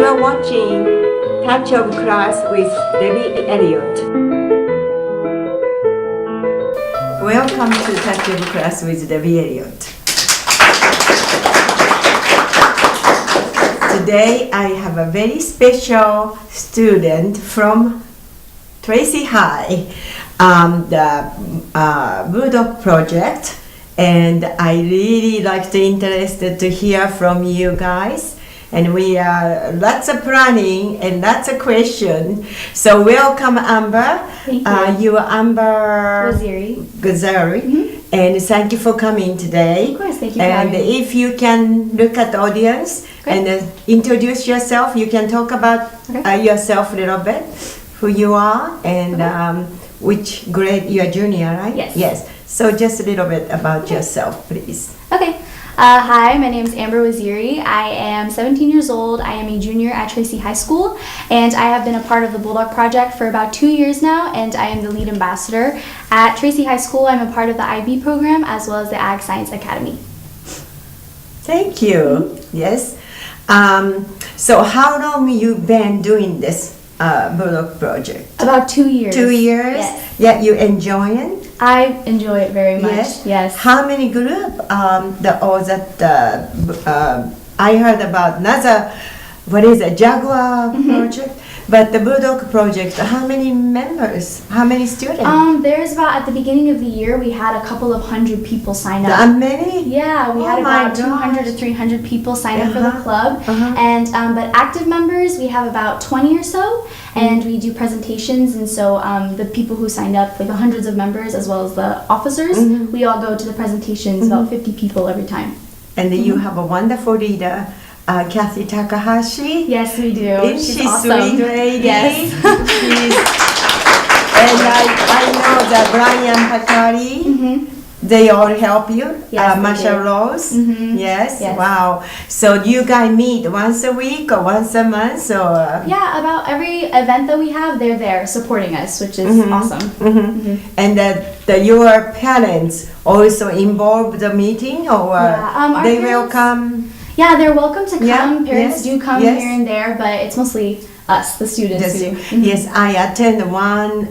You are watching Touch of Class with Debbie Elliott. Welcome to Touch of Class with Debbie Elliott. Today I have a very special student from Tracy High, the Bulldog project, and I really interested to hear from you guys. And we are lots of planning and lots of questions. So welcome, Amber. Thank you. You are Amber Gazari. And thank you for coming today. Of course, thank you for having me. And if you can look at the audience and introduce yourself, you can talk about yourself a little bit, who you are, and which grade you are, junior, right? Yes. Yes. So just a little bit about yourself, please. Okay. Hi, my name is Amber Waziri. I am 17 years old. I am a junior at Tracy High School, and I have been a part of the Bulldog project for about 2 years now, and I am the lead ambassador. At Tracy High School, I'm a part of the IB program as well as the Ag Science Academy. Thank you. Yes. So how long you been doing this Bulldog project? About 2 years. 2 years? Yes. Yeah, you enjoy it? I enjoy it very much. Yes. How many group? I heard about another, Jaguar project, but the Bulldog project. How many members? How many students? There's about, at the beginning of the year, we had a couple of hundred people sign up. That many? Yeah, we had about 200 to 300 people sign up for the club, and but active members we have about 20 or so, and we do presentations, and so the people who signed up, like the hundreds of members as well as the officers, we all go to the presentations, about 50 people every time. And you have a wonderful leader, Kathy Takahashi. Yes, we do. She's awesome. Sweet lady. Yes. And I know that Brian Hakari, they all help you. Yes, Marshall Rose. Yes. Yes. Wow. So you guys meet once a week or once a month, or? Yeah, about every event that we have, they're there supporting us, which is awesome. And your parents also involved the meeting, or they will come? Yeah, they're welcome to come. Yeah, Parents yes, do come yes. here and there, but it's mostly us, the students, who do. Yes, I attend one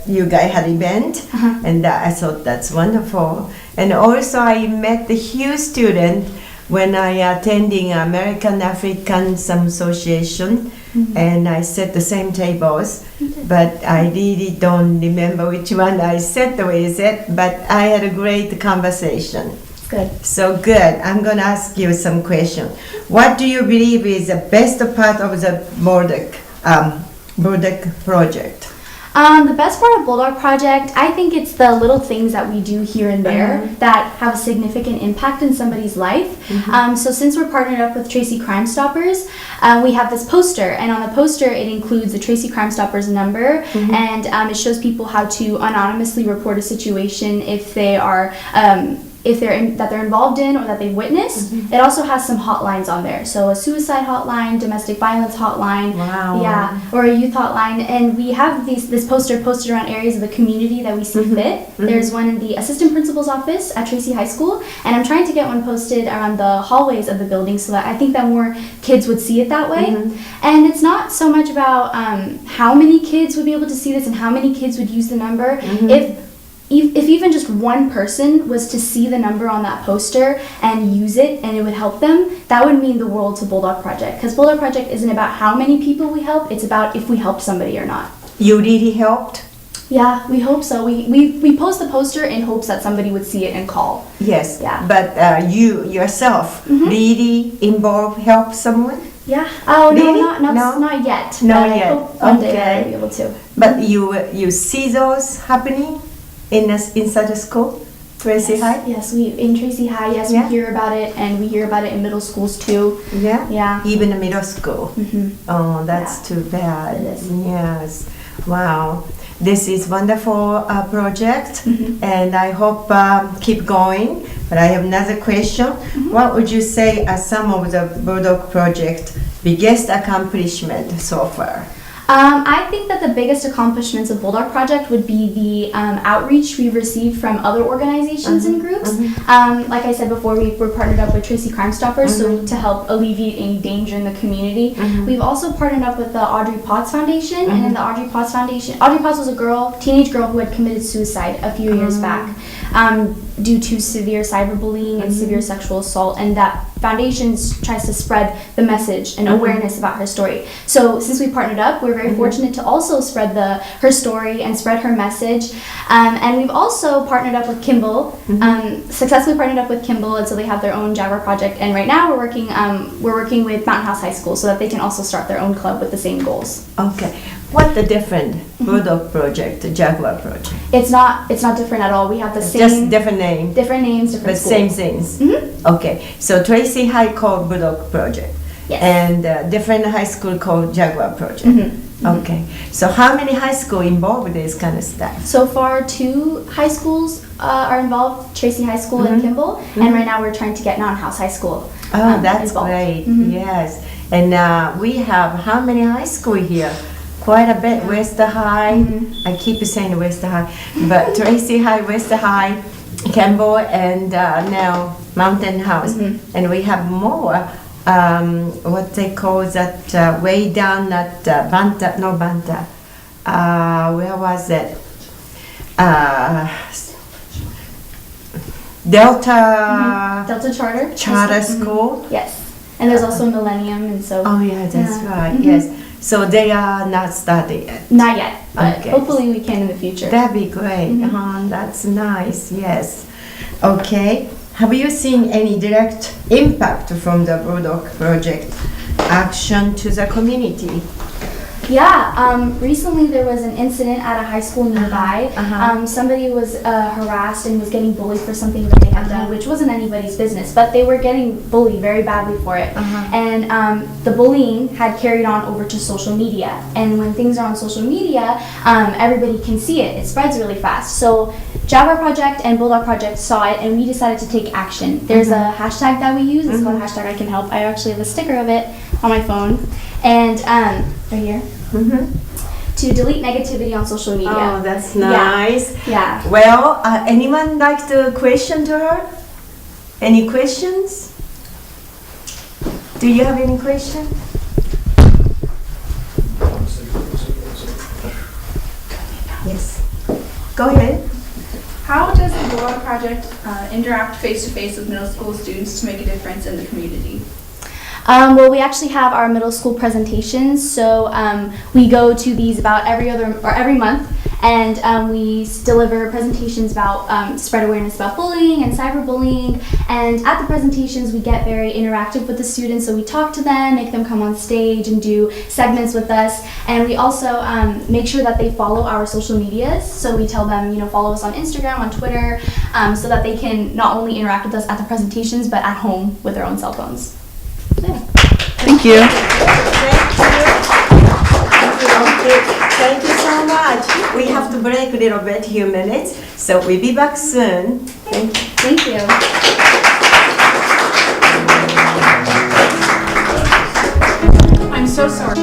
you guys had event, and I thought that's wonderful. And also I met the huge student when I attending American African Association, and I sat the same tables, but I really don't remember which one I sat with it, but I had a great conversation. Good. So good. I'm going to ask you some questions. What do you believe is the best part of the Bulldog project? The best part of Bulldog project, I think it's the little things that we do here and there that have a significant impact in somebody's life. So since we're partnered up with Tracy Crime Stoppers, we have this poster, and on the poster it includes the Tracy Crime Stoppers number, and it shows people how to anonymously report a situation if they are that they're involved in or that they've witnessed. It also has some hotlines on there, so a suicide hotline, domestic violence hotline, or a youth hotline, and we have this poster posted around areas of the community that we see fit. There's one in the assistant principal's office at Tracy High School, and I'm trying to get one posted around the hallways of the building, so that I think that more kids would see it that way. And it's not so much about how many kids would be able to see this and how many kids would use the number. If even just one person was to see the number on that poster and use it and it would help them, that would mean the world to Bulldog Project. Because Bulldog Project isn't about how many people we help, it's about if we helped somebody or not. You really helped? Yeah, we hope so. We post the poster in hopes that somebody would see it and call. Yes. Yeah. But you yourself really help someone? Yeah. Oh, really? Not yet. Not but yet. I hope one day I'll be able to. But you see those happening inside the school, Tracy High? Yes, in Tracy High. Yes, we hear about it, and we hear about it in middle schools too. Yeah. Yeah. Even in middle school. Oh, that's too bad. It is. Yes. Wow. This is wonderful project, and I hope keep going. But I have another question. What would you say are some of the Bulldog project biggest accomplishment so far? I think that the biggest accomplishments of Bulldog Project would be the outreach we've received from other organizations and groups. Like I said before, we're partnered up with Tracy Crime Stoppers, so to help alleviate any danger in the community. We've also partnered up with the Audrey Potts Foundation, and in the Audrey Potts Foundation, Audrey Potts was a teenage girl who had committed suicide a few years back due to severe cyberbullying and severe sexual assault, and that foundation tries to spread the message and awareness about her story. So since we partnered up, we're very fortunate to also spread her story and spread her message. And we've also partnered up with Kimball, successfully partnered up with Kimball, and so they have their own Jaguar project. And right now we're working with Mountain House High School so that they can also start their own club with the same goals. Okay. What the different Bulldog project, the Jaguar project? It's not different at all. We have the same. Just different name. Different names, different But schools. same things. Okay. So Tracy High called Bulldog project. Yes. And different high school called Jaguar project. Okay. So how many high school involved with this kind of stuff? So far, 2 high schools are involved, Tracy High School and Kimball, and right now we're trying to get Mountain House High School That's involved. great. Yes. And we have how many high school here? Quite a bit. West High. I keep saying West High, but Tracy High, West High, Kimball, and now Mountain House. And we have more. What they call that way down at Banta, no Banta. Where was it? Delta Charter School. Yes, and there's also Millennium, and so. Oh yeah, that's right. Yes. So they are not started yet. Not yet, but Okay. hopefully we can in the future. That'd be great. That's nice. Yes. Okay. Have you seen any direct impact from the Bulldog project action to the community? Yeah, recently there was an incident at a high school nearby. Somebody was harassed and was getting bullied for something that they had done, which wasn't anybody's business, but they were getting bullied very badly for it. And the bullying had carried on over to social media. And when things are on social media, everybody can see it. It spreads really fast. So Jaguar Project and Bulldog Project saw it, and we decided to take action. There's a hashtag that we use. It's called hashtag I Can Help. I actually have a sticker of it on my phone. And right here. To delete negativity on social media. Oh, that's nice. Yeah. Well, anyone like to question to her? Any questions? Do you have any question? Yes. Go ahead. How does the Bulldog Project interact face-to-face with middle school students to make a difference in the community? Well, we actually have our middle school presentations, so we go to these about every month, and we deliver presentations about spread awareness about bullying and cyberbullying. And at the presentations, we get very interactive with the students, so we talk to them, make them come on stage, and do segments with us. And we also make sure that they follow our social medias. So we tell them, follow us on Instagram, on Twitter, so that they can not only interact with us at the presentations, but at home with their own cell phones. Yeah. Thank you. Thank you so much. We have to break a little bit, few minutes, so we'll be back soon. Thank you. Thank you. I'm so sorry.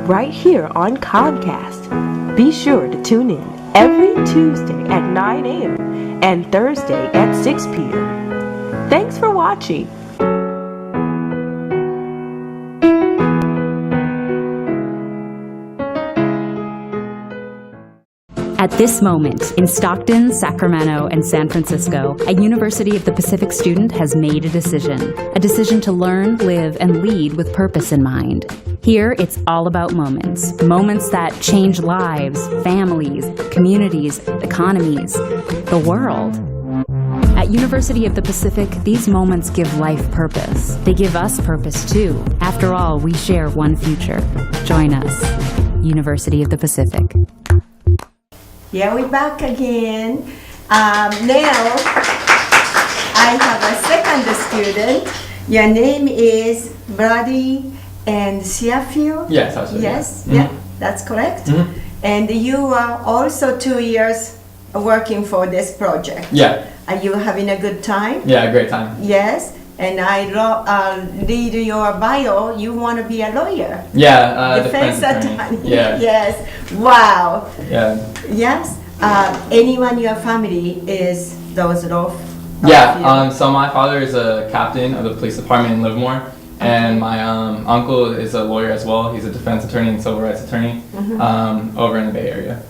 Right here on Comcast. Be sure to tune in every Tuesday at 9 a.m. and Thursday at 6 p.m. Thanks for watching. At this moment, in Stockton, Sacramento, and San Francisco, a University of the Pacific student has made a decision to learn, live, and lead with purpose in mind. Here, it's all about moments that change lives, families, communities, economies, the world. At University of the Pacific, these moments give life purpose. They give us purpose too. After all, we share one future. Join us, University of the Pacific. Yeah, we're back again. Now, I have a second student. Your name is Brady and Seafield? Yes, that's right. Yes, yeah. yeah, that's correct. And you are also 2 years working for this project. Yeah. Are you having a good time? Yeah, great time. Yes. And I read your bio. You want to be a lawyer. Yeah, Defense attorney. Yeah. Yes. Wow. Yeah. Yes. Anyone in your family is those law? Yeah. So my father is a captain of the police department in Livermore, and my uncle is a lawyer as well. He's a defense attorney and civil rights attorney over in the Bay Area.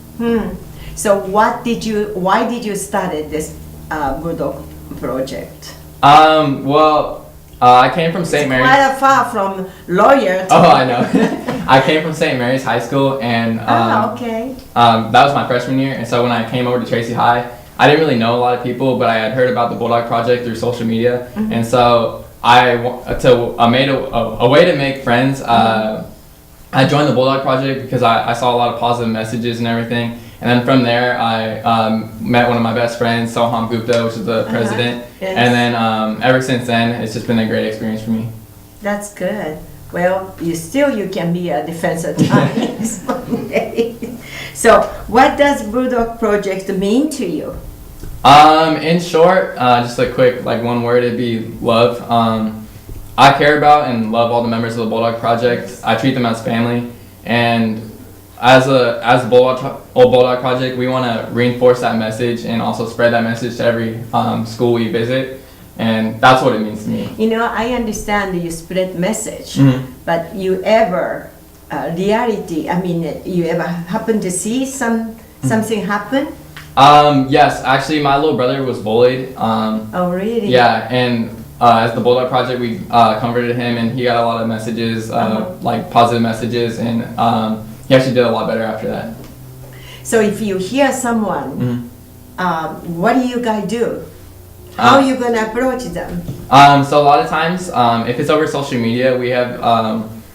So why did you start this Bulldog project? Well, I came from St. Mary's. Quite far from lawyer. Oh, I know. I came from St. Mary's High School, and okay. that was my freshman year. And so when I came over to Tracy High, I didn't really know a lot of people, but I had heard about the Bulldog Project through social media, and so I made a way to make friends. I joined the Bulldog Project because I saw a lot of positive messages and everything. And then from there, I met one of my best friends, Soham Gupta, which is the president. Yes. And then ever since then, it's just been a great experience for me. That's good. Well, you can be a defense attorney someday. So, what does Bulldog Project mean to you? In short, just a quick one word, it'd be love. I care about and love all the members of the Bulldog Project. I treat them as family, and as the Bulldog Project, we want to reinforce that message and also spread that message to every school we visit, and that's what it means to me. You know, I understand you spread message, but you ever reality? I mean, you ever happen to see something happen? Yes, actually, my little brother was bullied. Oh, really? Yeah, and as the Bulldog Project, we converted him, and he got a lot of messages, positive messages, and he actually did a lot better after that. So if you hear someone, what do you guys do? How are you going to approach them? So a lot of times, if it's over social media, we have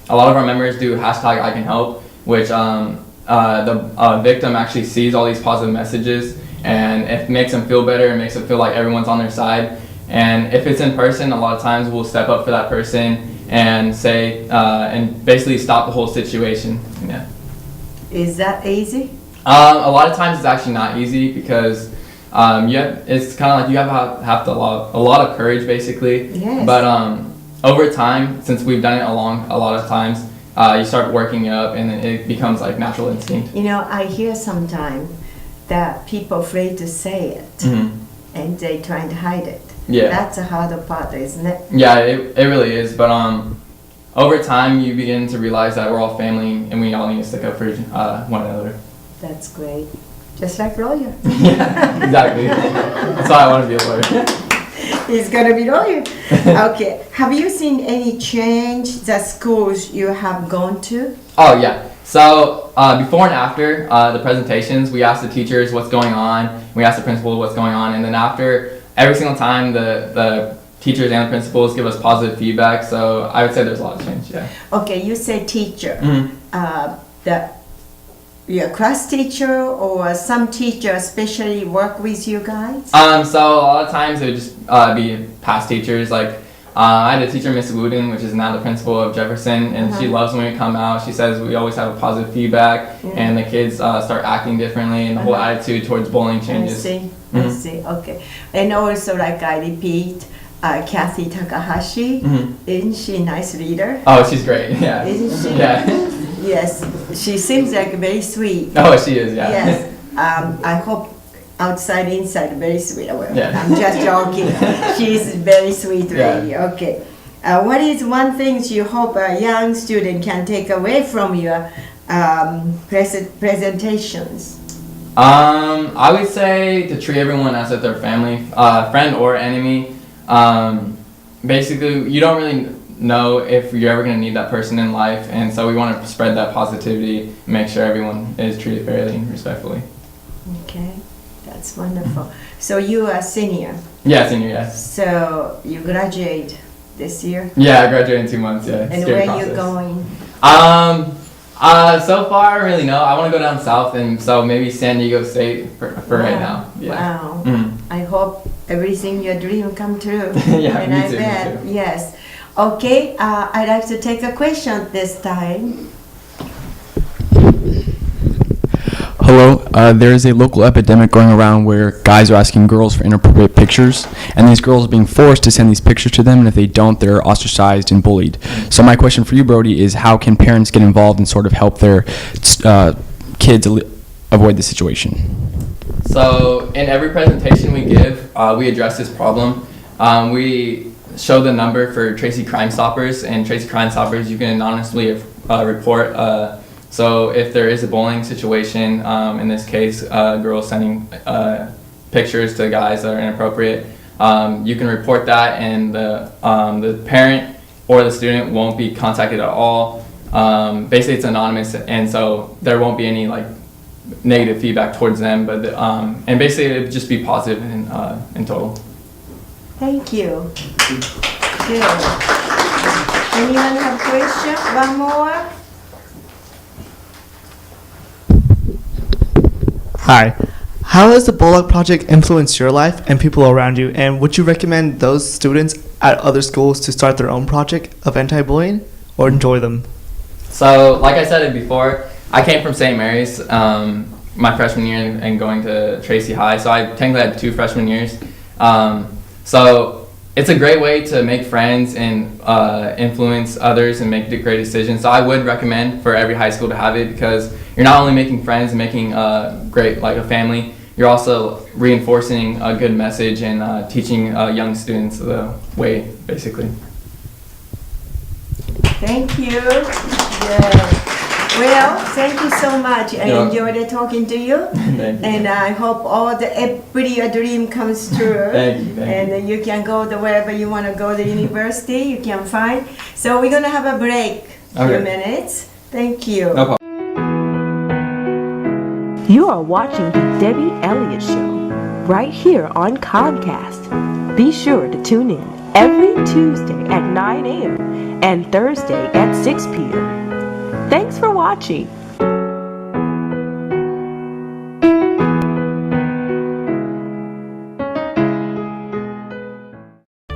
a lot of our members do #ICanHelp, which the victim actually sees all these positive messages, and it makes them feel better. It makes them feel like everyone's on their side. And if it's in person, a lot of times we'll step up for that person and say, and basically stop the whole situation. Yeah. Is that easy? A lot of times it's actually not easy because it's kind of like you have to a lot of courage basically. Yes. But over time, since we've done it a lot of times, you start working up and it becomes like natural instinct. You know, I hear sometimes that people afraid to say it and they trying to hide it. Yeah. That's the harder part, isn't it? Yeah, it really is. But over time, you begin to realize that we're all family and we all need to stick up for one another. That's great. Just like lawyer. Yeah, exactly. That's why I want to be a lawyer. He's gonna be lawyer. Okay. Have you seen any change the schools you have gone to? Oh yeah. So before and after the presentations, we ask the teachers what's going on. We ask the principals what's going on, and then after, every single time the teachers and the principals give us positive feedback. So I would say there's a lot of change. Yeah. Okay. You say teacher. Your class teacher or some teacher especially work with you guys? So a lot of times it would just be past teachers. Like I had a teacher, Miss Wooden, which is now the principal of Jefferson, and she loves when we come out. She says we always have a positive feedback, and the kids start acting differently, and the whole attitude towards bullying changes. I see. Okay. And also, like I repeat, Kathy Takahashi, isn't she a nice reader? Oh, she's great. Yeah. Isn't she? Yeah. Yes, she seems like very sweet. Oh, she is. Yeah. Yes. I hope outside, inside, very sweet. Well, Yeah. I'm just joking. She's very sweet lady. Yeah. Okay. What is one thing you hope a young student can take away from your presentations? I would say to treat everyone as if they're family, friend or enemy. Basically, you don't really know if you're ever going to need that person in life, and so we want to spread that positivity and make sure everyone is treated fairly and respectfully. Okay, that's wonderful. So you are a senior. Yeah, senior, yes. So you graduate this year? Yeah, I graduate in 2 months, yeah. And where are you going? So far, I don't really know. I want to go down south, and so maybe San Diego State for right now. Yeah. Wow. I hope everything your dream come true. Yeah, and me I too, bet, me too. yes. Okay, I'd like to take a question this time. Hello. There is a local epidemic going around where guys are asking girls for inappropriate pictures, and these girls are being forced to send these pictures to them, and if they don't, they're ostracized and bullied. So my question for you, Brody, is how can parents get involved and sort of help their kids avoid the situation? So in every presentation we give, we address this problem. We show the number for Tracy Crime Stoppers, and Tracy Crime Stoppers, you can anonymously report. So if there is a bullying situation, in this case, girls sending pictures to guys that are inappropriate, you can report that, and the parent or the student won't be contacted at all. Basically, it's anonymous, and so there won't be any like negative feedback towards them. But and basically, it would just be positive in total. Thank you. Good. Anyone have a question? One more? Hi. How has the Bulldog Project influenced your life and people around you? And would you recommend those students at other schools to start their own project of anti-bullying or enjoy them? So, like I said it before, I came from St. Mary's my freshman year and going to Tracy High. So I technically had 2 freshman years. So it's a great way to make friends and influence others and make great decisions. So I would recommend for every high school to have it, because you're not only making friends and making great, like a family, you're also reinforcing a good message and teaching young students the way, basically. Thank you. Good. Well, thank you so much. I enjoyed talking to you. Thank you. And I hope every dream comes true. Thank you. And you can go to wherever you want to go, the university you can find. So we're going to have a break, a few minutes. Thank you. No problem. You are watching the Debbie Elliott Show right here on Comcast. Be sure to tune in every Tuesday at 9 a.m. and Thursday at 6 p.m. Thanks for watching.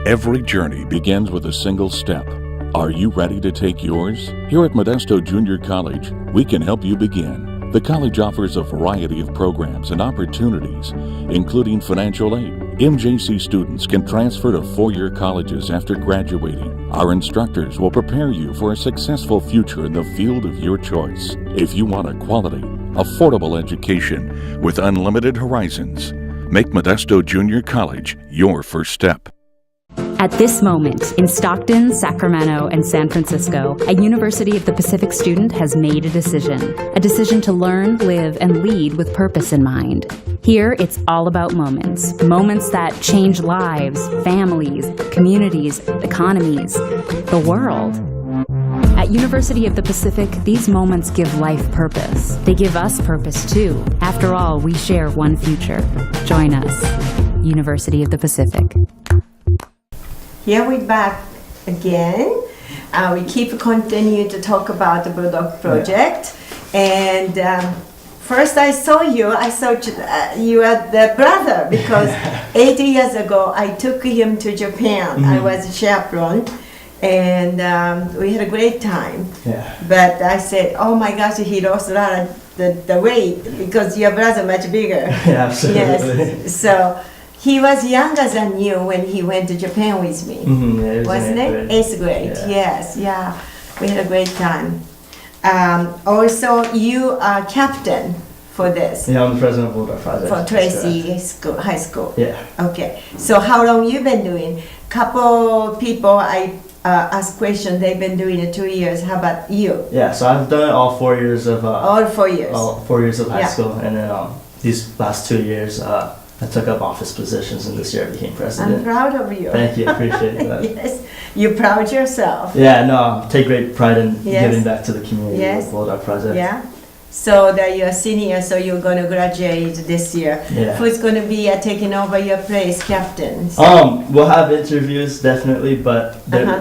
Every journey begins with a single step. Are you ready to take yours? Here at Modesto Junior College, we can help you begin. The college offers a variety of programs and opportunities, including financial aid. MJC students can transfer to 4-year colleges after graduating. Our instructors will prepare you for a successful future in the field of your choice. If you want a quality, affordable education with unlimited horizons, make Modesto Junior College your first step. At this moment, in Stockton, Sacramento, and San Francisco, a University of the Pacific student has made a decision to learn, live, and lead with purpose in mind. Here, it's all about moments that change lives, families, communities, economies, the world. At University of the Pacific, these moments give life purpose. They give us purpose, too. After all, we share one future. Join us, University of the Pacific. Here we're back again. We keep continuing to talk about the Bulldog project. And first I saw you you are the brother, because 8 years ago I took him to Japan. I was a chaperone, and we had a great time. But I said, oh my gosh, he lost a lot of the weight, because your brother much bigger. Yeah, absolutely. Yes. So he was younger than you when he went to Japan with me. Wasn't it? 8th grade. Yeah. Yes, yeah. We had a great time. Also, you are captain for this. Yeah, I'm the president of Bulldog Project. For Tracy High School. Yeah. Okay. So how long you been doing? Couple people I asked questions. They've been doing it 2 years. How about you? Yeah, so I've done it all 4 years of All 4 years. all 4 years of high Yeah. school, and then these last 2 years I took up office positions, and this year I became president. I'm proud of you. Thank you, appreciate that. Yes, you're proud yourself. Yeah, no, take great pride in Yes. giving back to the community Yes. with Bulldog Project. Yeah. So that you're a senior, so you're going to graduate this year. Yeah. Who's going to be taking over your place, captains? We'll have interviews definitely, but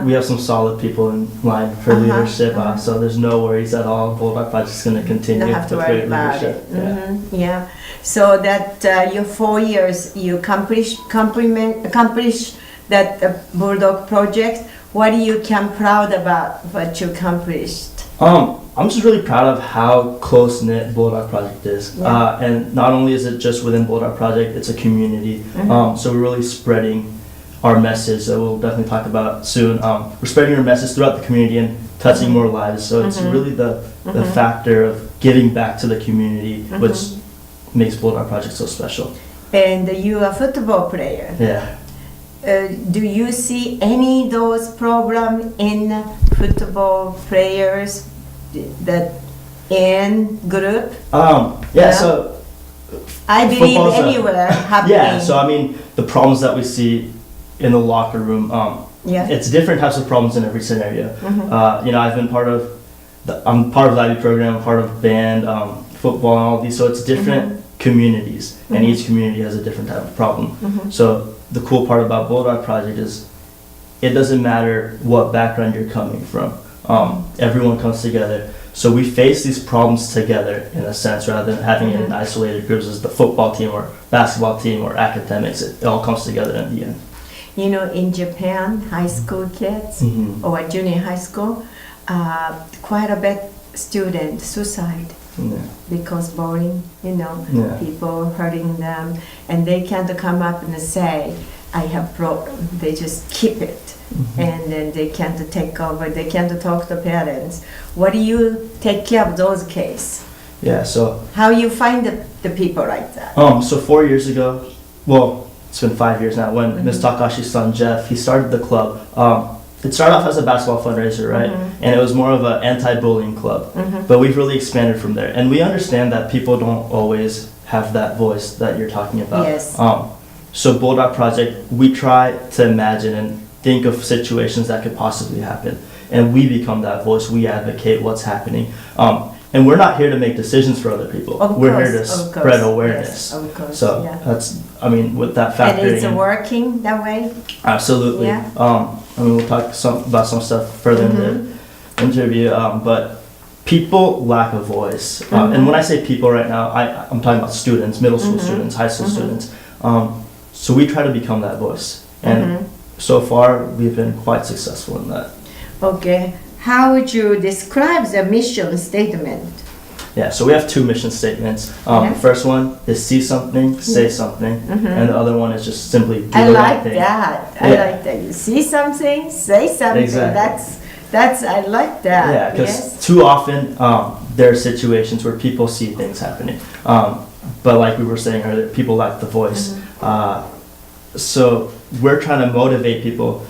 we have some solid people in line for leadership, so there's no worries at all. Bulldog Project is going to continue. Don't have to with worry great about leadership. it. Yeah. So that your 4 years, you accomplish that Bulldog project. What do you can proud about what you accomplished? I'm just really proud of how close-knit Bulldog Project is. Yeah. And not only is it just within Bulldog Project, it's a community. So we're really spreading our message that we'll definitely talk about soon. We're spreading our message throughout the community and touching more lives. So it's really the factor of giving back to the community, which makes Bulldog Project so special. And you are a football player. Yeah. Do you see any of those programs in football players that in group? Yeah. So I believe football's anywhere happening. yeah. So I mean, the problems that we see in the locker room, Yeah. it's different types of problems in every scenario. You know, I've been I'm part of the IB program, part of band, football, and all these. So it's different communities, and each community has a different type of problem. So the cool part about Bulldog Project is it doesn't matter what background you're coming from. Everyone comes together. So we face these problems together in a sense, rather than having it in isolated groups as the football team or basketball team or academics. It all comes together in the end. You know, in Japan, high school kids or junior high school, quite a bit student suicide because bullying, you know, people hurting them, and they can't come up and say, I have problem. They just keep it, and then they can't take over. They can't talk to parents. What do you take care of those cases? Yeah. So how you find the people like that? So 4 years ago, well, it's been 5 years now, when Ms. Takashi's son Jeff, he started the club. It started off as a basketball fundraiser, right? And it was more of an anti-bullying club. But we've really expanded from there. And we understand that people don't always have that voice that you're talking about. Yes. So Bulldog Project, we try to imagine and think of situations that could possibly happen. And we become that voice. We advocate what's happening. And we're not here to make decisions for other people. We're here to spread awareness. Yes, of course. So that's, I mean, with that factor. And it's working that way? Absolutely. Yeah. I mean, we'll talk about some stuff further in the interview. But people lack a voice. And when I say people right now, I'm talking about students, middle school students, high school students. So we try to become that voice. And so far, we've been quite successful in that. Okay. How would you describe the mission statement? Yeah, so we have two mission statements. The first one is see something, say something, and the other one is just simply do I the like right thing. that. Yeah. I like that. You see something, say something. Exactly. That's I like that. Yeah, because too often there are situations where people see things happening, but like we were saying earlier, people lack the voice. So we're trying to motivate people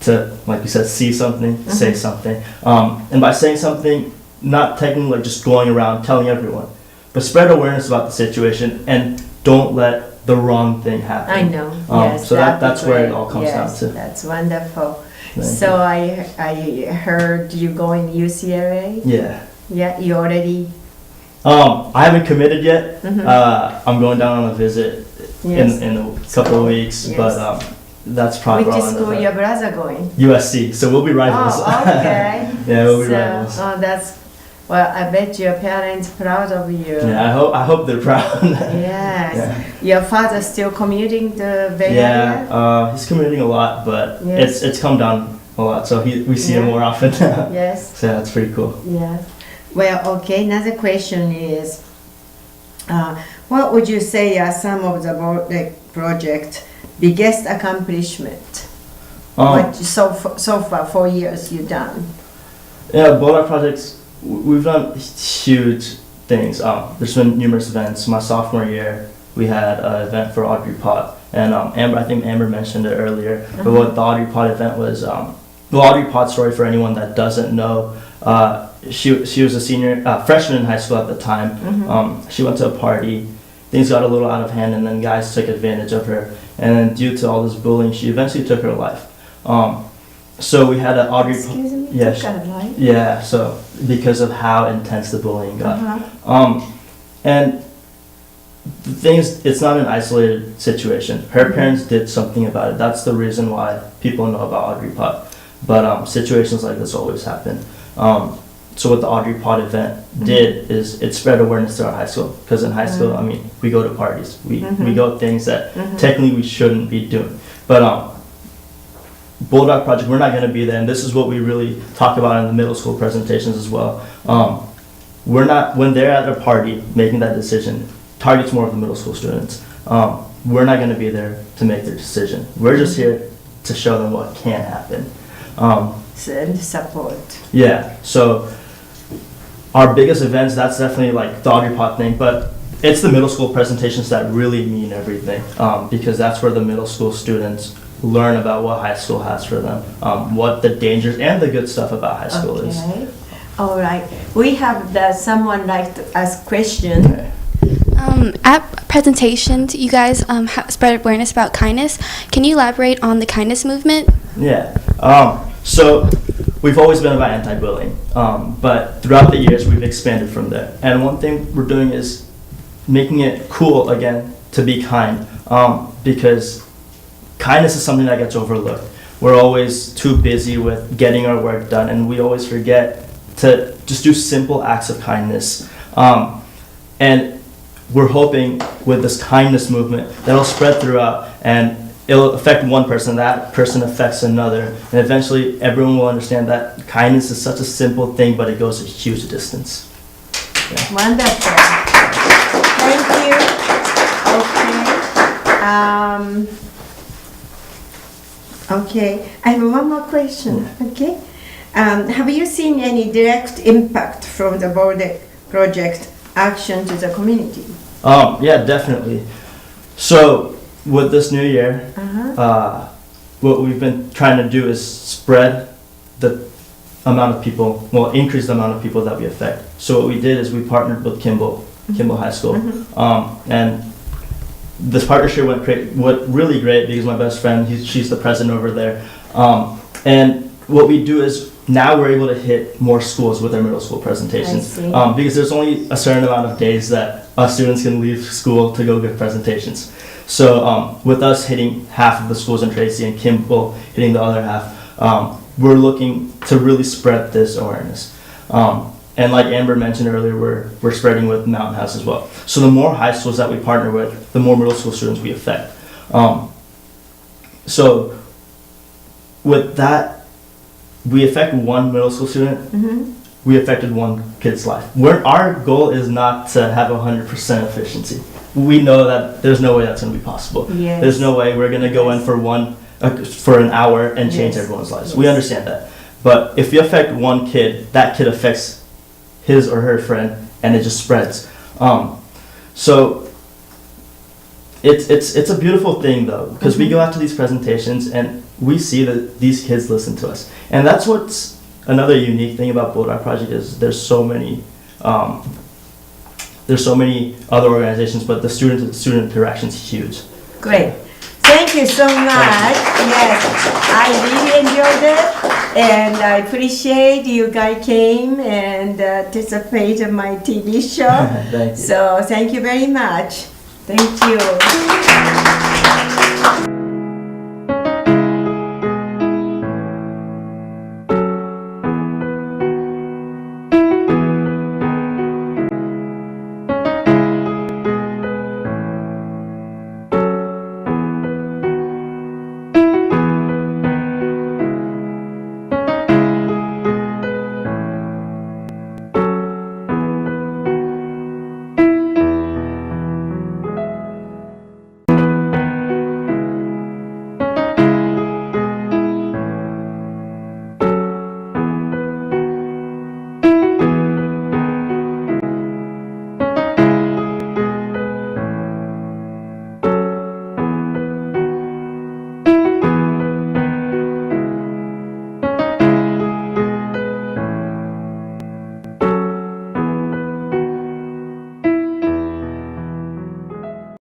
to, like you said, see something, say something, and by saying something, not technically like just going around telling everyone, but spread awareness about the situation and don't let the wrong thing happen. I know. Yes. So that's where it all comes down to. That's wonderful. Thank so you. I heard you going to UCLA. Yeah. Yeah. You already. I haven't committed yet. I'm going down on a visit in a couple of weeks, but that's probably which all I know school about. your brother going? USC, so we'll be rivals. Oh, okay. Yeah, we'll be rivals. Oh, that's. Well, I bet your parents proud of you. Yeah, I hope they're proud. Yes. Yeah. Your father still commuting to Bay Area? Yeah, he's commuting a lot, but it's come down a lot, so we see him more often now. Yes. So that's pretty cool. Yeah. Well, okay. Another question is, what would you say are some of the project biggest accomplishment? What so far 4 years you've done? Yeah, Bulldog projects. We've done huge things. There's been numerous events. My sophomore year, we had an event for Audrey Pot, and I think Amber mentioned it earlier. But what the Audrey Pot event was, the Audrey Pot story for anyone that doesn't know, she was a freshman in high school at the time. She went to a party. Things got a little out of hand, and then guys took advantage of her. And then due to all this bullying, she eventually took her life. So we had an Audrey. Excuse me. Yeah. Took her life? Yeah. So because of how intense the bullying got, and the thing is, it's not an isolated situation. Her parents did something about it. That's the reason why people know about Audrey Pot. But situations like this always happen. So what the Audrey Pot event did is it spread awareness to our high school. Because in high school, I mean, we go to parties. We go things that technically we shouldn't be doing. But Bulldog Project, we're not going to be there, and this is what we really talk about in the middle school presentations as well. We're not, when they're at a party making that decision, targets more of the middle school students. We're not going to be there to make their decision. We're just here to show them what can happen. And support. Yeah, so our biggest events, that's definitely like the Audrey Pot thing, but it's the middle school presentations that really mean everything, because that's where the middle school students learn about what high school has for them, what the dangers and the good stuff about high school is. All right. We have someone like to ask question. Okay. At presentations, you guys spread awareness about kindness. Can you elaborate on the kindness movement? Yeah. So we've always been about anti-bullying, but throughout the years we've expanded from there. And one thing we're doing is making it cool again to be kind, because kindness is something that gets overlooked. We're always too busy with getting our work done, and we always forget to just do simple acts of kindness. And we're hoping with this kindness movement that'll spread throughout, and it'll affect one person, that person affects another, and eventually everyone will understand that kindness is such a simple thing, but it goes a huge distance. Yeah. Wonderful. Thank you. Okay. I have one more question. Okay. Have you seen any direct impact from the Bulldog project action to the community? Yeah, definitely. So with this new year, what we've been trying to do is spread the amount of people, increase the amount of people that we affect. So what we did is we partnered with Kimball High School, and this partnership went really great because my best friend, she's the president over there, and what we do is now we're able to hit more schools with our middle school presentations, because there's only a certain amount of days that us students can leave school to go give presentations. So with us hitting half of the schools in Tracy and Kimball hitting the other half, we're looking to really spread this awareness. And like Amber mentioned earlier, we're spreading with Mountain House as well. So the more high schools that we partner with, the more middle school students we affect. So with that, we affect one middle school student, we affected one kid's life. Our goal is not to have 100% efficiency. We know that there's no way that's going to be possible. Yes. There's no way we're going to go in for an hour and change everyone's lives. We understand that. But if you affect one kid, that kid affects his or her friend, and it just spreads. So it's a beautiful thing though, because we go out to these presentations and we see that these kids listen to us. And that's what's another unique thing about Bulldog Project is there's so many other organizations, but the student interaction is huge. Great. Thank you so much. Yes, I really enjoyed it, and I appreciate you guys came and participated in my TV show. Thank you. So thank you very much. Thank you.